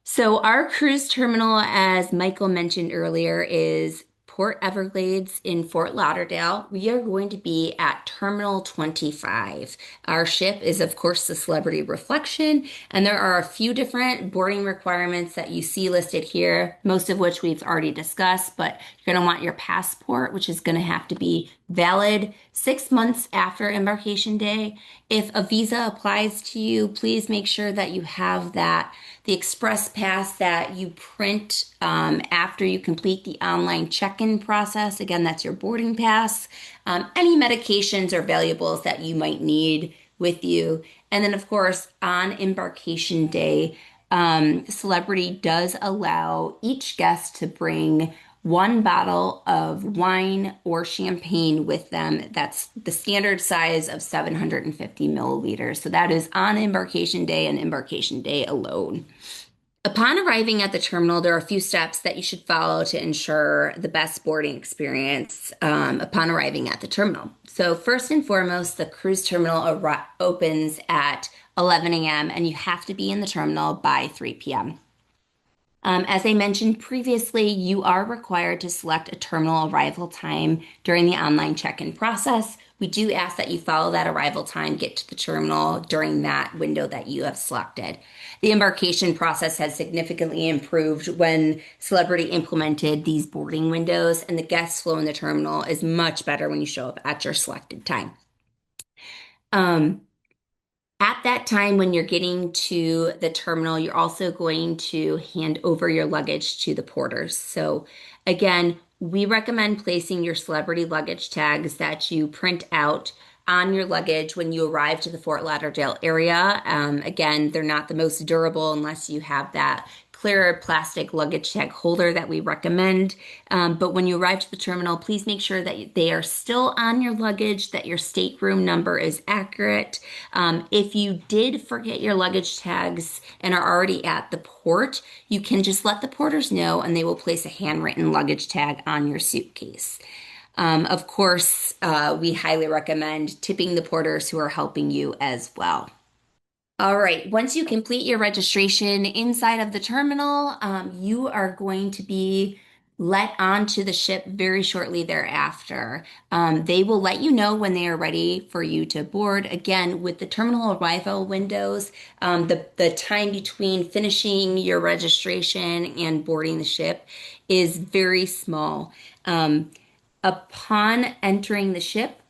So our cruise terminal, as Michael mentioned earlier, is Port Everglades in Fort Lauderdale. We are going to be at Terminal 25. Our ship is, of course, the Celebrity Reflection, and there are a few different boarding requirements that you see listed here, most of which we've already discussed, but you're going to want your passport, which is going to have to be valid 6 months after embarkation day. If a visa applies to you, please make sure that you have that. The Express Pass that you print after you complete the online check-in process. Again, that's your boarding pass. Any medications or valuables that you might need with you. And then, of course, on embarkation day, Celebrity does allow each guest to bring one bottle of wine or champagne with them. That's the standard size of 750 milliliters. So that is on embarkation day and embarkation day alone. Upon arriving at the terminal, there are a few steps that you should follow to ensure the best boarding experience upon arriving at the terminal. So, first and foremost, the cruise terminal opens at 11 a.m., and you have to be in the terminal by 3 p.m. As I mentioned previously, you are required to select a terminal arrival time during the online check-in process. We do ask that you follow that arrival time, get to the terminal during that window that you have selected. The embarkation process has significantly improved when Celebrity implemented these boarding windows, and the guest flow in the terminal is much better when you show up at your selected time. Um, at that time, when you're getting to the terminal, you're also going to hand over your luggage to the porters. So, again, we recommend placing your celebrity luggage tags that you print out on your luggage when you arrive to the Fort Lauderdale area. Again, they're not the most durable unless you have that clear plastic luggage tag holder that we recommend. But when you arrive to the terminal, please make sure that they are still on your luggage, that your stateroom number is accurate. If you did forget your luggage tags and are already at the port, you can just let the porters know and they will place a handwritten luggage tag on your suitcase. Of course, we highly recommend tipping the porters who are helping you as well. All right, once you complete your registration inside of the terminal, you are going to be let onto the ship very shortly thereafter. They will let you know when they are ready for you to board. Again, with the terminal arrival windows, the time between finishing your registration and boarding the ship is very small. Upon entering the ship,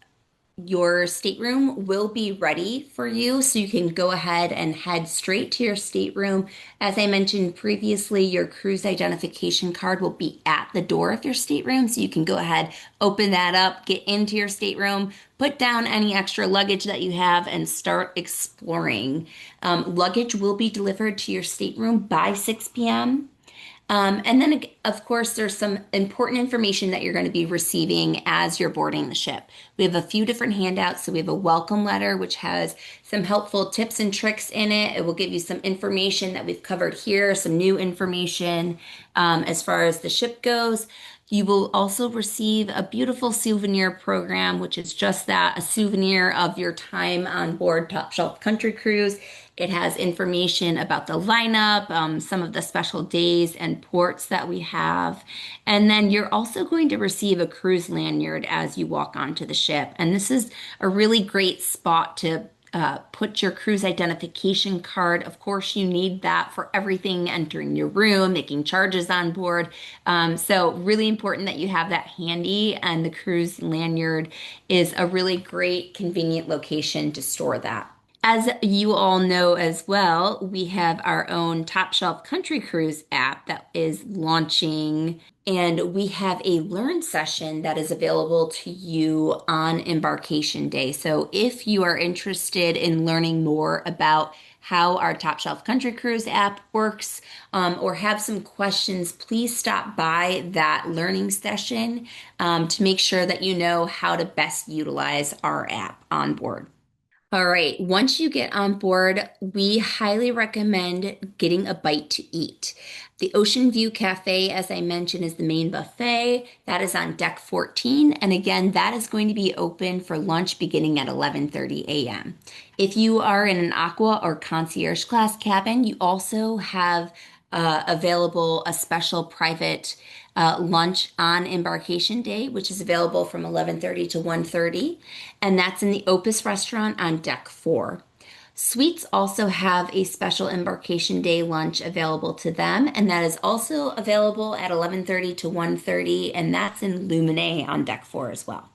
your stateroom will be ready for you, so you can go ahead and head straight to your stateroom. As I mentioned previously, your cruise identification card will be at the door of your stateroom, so you can go ahead, open that up, get into your stateroom, put down any extra luggage that you have, and start exploring. Luggage will be delivered to your stateroom by 6 p.m. And then, of course, there's some important information that you're going to be receiving as you're boarding the ship. We have a few different handouts. So we have a welcome letter, which has some helpful tips and tricks in it. It will give you some information that we've covered here, some new information as far as the ship goes. You will also receive a beautiful souvenir program, which is just that, a souvenir of your time on board Top Shelf Country Cruise. It has information about the lineup, some of the special days and ports that we have. And then you're also going to receive a cruise lanyard as you walk onto the ship. And this is a really great spot to put your cruise identification card. Of course, you need that for everything entering your room, making charges on board. So really important that you have that handy, and the cruise lanyard is a really great, convenient location to store that. As you all know as well, we have our own Top Shelf Country Cruise app that is launching, and we have a learn session that is available to you on embarkation day. So if you are interested in learning more about how our Top Shelf Country Cruise app works, or have some questions, please stop by that learning session to make sure that you know how to best utilize our app on board. All right, once you get on board, we highly recommend getting a bite to eat. The Ocean View Cafe, as I mentioned, is the main buffet. That is on deck 14. And again, that is going to be open for lunch beginning at 11:30 a.m. If you are in an aqua or concierge class cabin, you also have available a special private lunch on embarkation day, which is available from 11:30 to 1:30, and that's in the Opus restaurant on deck 4. Suites also have a special embarkation day lunch available to them, and that is also available at 11:30 to 1:30, and that's in Lumine on deck 4 as well.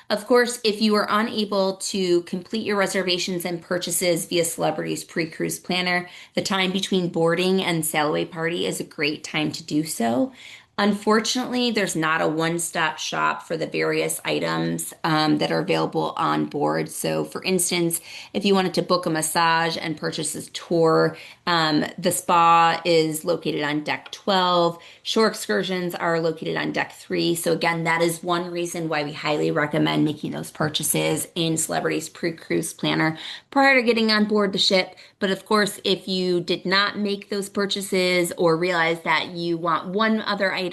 Of course, if you are unable to complete your reservations and purchases via Celebrity's pre-cruise planner, the time between boarding and sail away party is a great time to do so. Unfortunately, there's not a one-stop shop for the various items that are available on board. So, for instance, if you wanted to book a massage and purchase a tour, the spa is located on deck 12. Shore excursions are located on deck 3. So, again, that is one reason why we highly recommend making those purchases in Celebrity's pre-cruise planner prior to getting on board the ship. But of course, if you did not make those purchases or realize that you want one other item,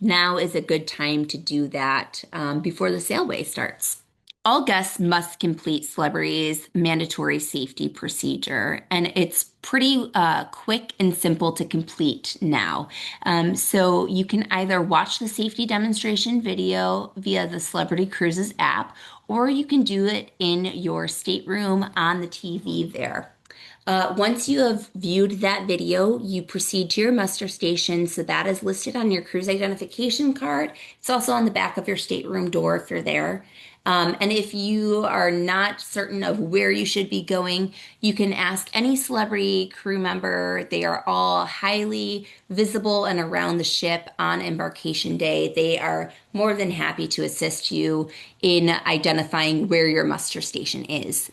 now is a good time to do that before the sailway starts. All guests must complete Celebrity's mandatory safety procedure, and it's pretty quick and simple to complete now. So you can either watch the safety demonstration video via the Celebrity Cruises app, or you can do it in your stateroom on the TV there. Once you have viewed that video, you proceed to your muster station. So that is listed on your cruise identification card. It's also on the back of your stateroom door if you're there. And if you are not certain of where you should be going, you can ask any celebrity crew member. They are all highly visible and around the ship on embarkation day. They are more than happy to assist you in identifying where your muster station is.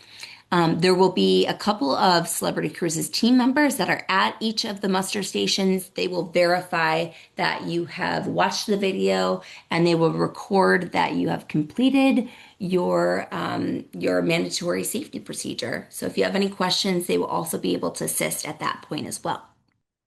There will be a couple of Celebrity Cruises team members that are at each of the muster stations. They will verify that you have watched the video and they will record that you have completed your mandatory safety procedure. So if you have any questions, they will also be able to assist at that point as well.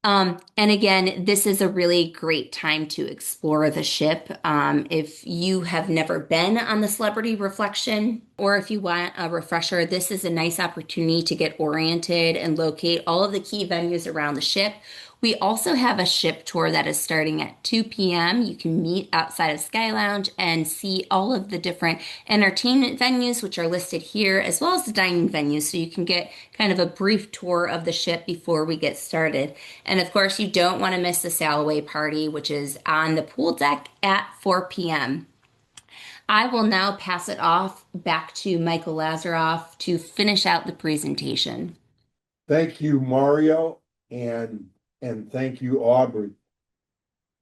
And again, this is a really great time to explore the ship. If you have never been on the Celebrity Reflection, or if you want a refresher, this is a nice opportunity to get oriented and locate all of the key venues around the ship. We also have a ship tour that is starting at 2 p.m. You can meet outside of Sky Lounge and see all of the different entertainment venues, which are listed here, as well as the dining venues. So you can get kind of a brief tour of the ship before we get started. And of course, you don't want to miss the sail away party, which is on the pool deck at 4 p.m. I will now pass it off back to Michael Lazaroff to finish out the presentation. Thank you, Mario, and thank you, Aubrey.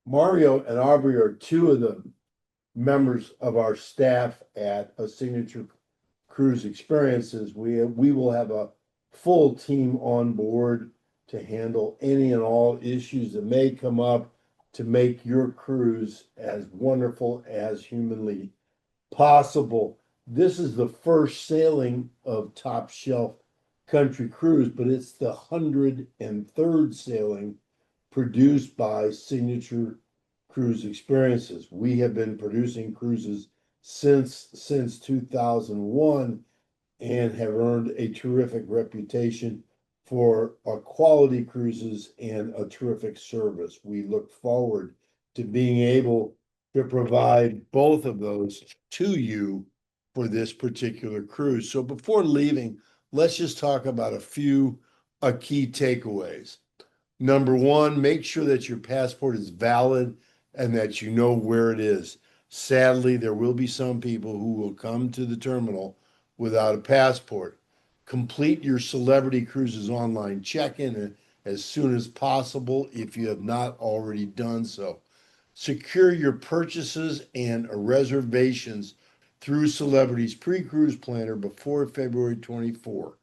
Mario and Aubrey are two of the members of our staff at a Signature Cruise Experiences. We will have a full team on board to handle any and all issues that may come up to make your cruise as wonderful as humanly possible. This is the first sailing of Top Shelf Country Cruise, but it's the 103rd sailing produced by Signature Cruise Experiences. We have been producing cruises since 2001 and have earned a terrific reputation for our quality cruises and a terrific service. We look forward to being able to provide both of those to you for this particular cruise. So before leaving, let's just talk about a few key takeaways. Number one, make sure that your passport is valid and that you know where it is. Sadly, there will be some people who will come to the terminal without a passport. Complete your Celebrity Cruises online check-in as soon as possible if you have not already done so. Secure your purchases and reservations through Celebrity's pre-cruise planner before February 24.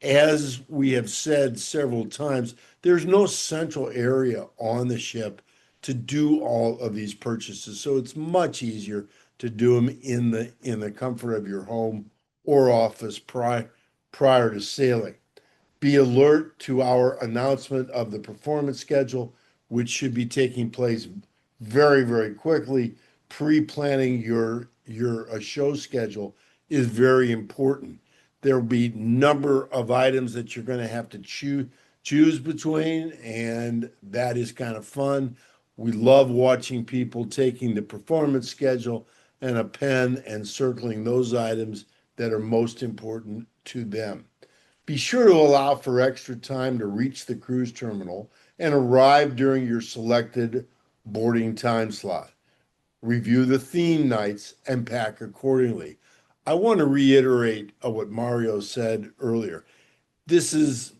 As we have said several times, there's no central area on the ship to do all of these purchases. So it's much easier to do them in the comfort of your home or office prior to sailing. Be alert to our announcement of the performance schedule, which should be taking place very, very quickly. Pre-planning your show schedule is very important. There will be number of items that you're going to have to choose between, and that is kind of fun. We love watching people taking the performance schedule and a pen and circling those items that are most important to them. Be sure to allow for extra time to reach the cruise terminal and arrive during your selected boarding time slot. Review the theme nights and pack accordingly. I want to reiterate what Mario said earlier. This is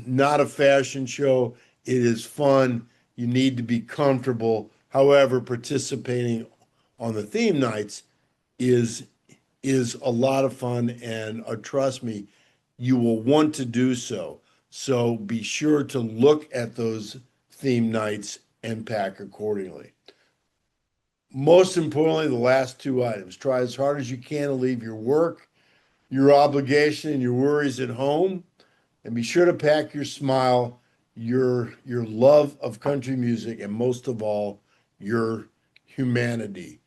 not a fashion show. It is fun. You need to be comfortable. However, participating on the theme nights is a lot of fun, and trust me, you will want to do so. So be sure to look at those theme nights and pack accordingly. Most importantly, the last two items. Try as hard as you can to leave your work, your obligation, and your worries at home. And be sure to pack your smile, your love of country music, and most of all, your humanity.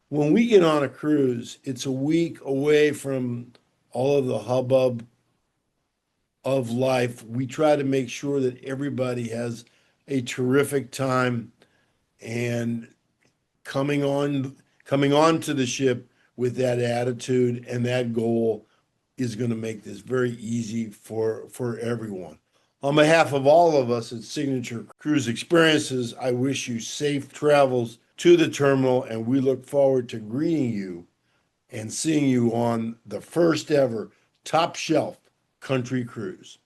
When we get on a cruise, it's a week away from all of the hubbub of life. We try to make sure that everybody has a terrific time and coming on to the ship with that attitude and that goal is going to make this very easy for everyone. On behalf of all of us at Signature Cruise Experiences, I wish you safe travels to the terminal, and we look forward to greeting you and seeing you on the first ever top shelf country cruise.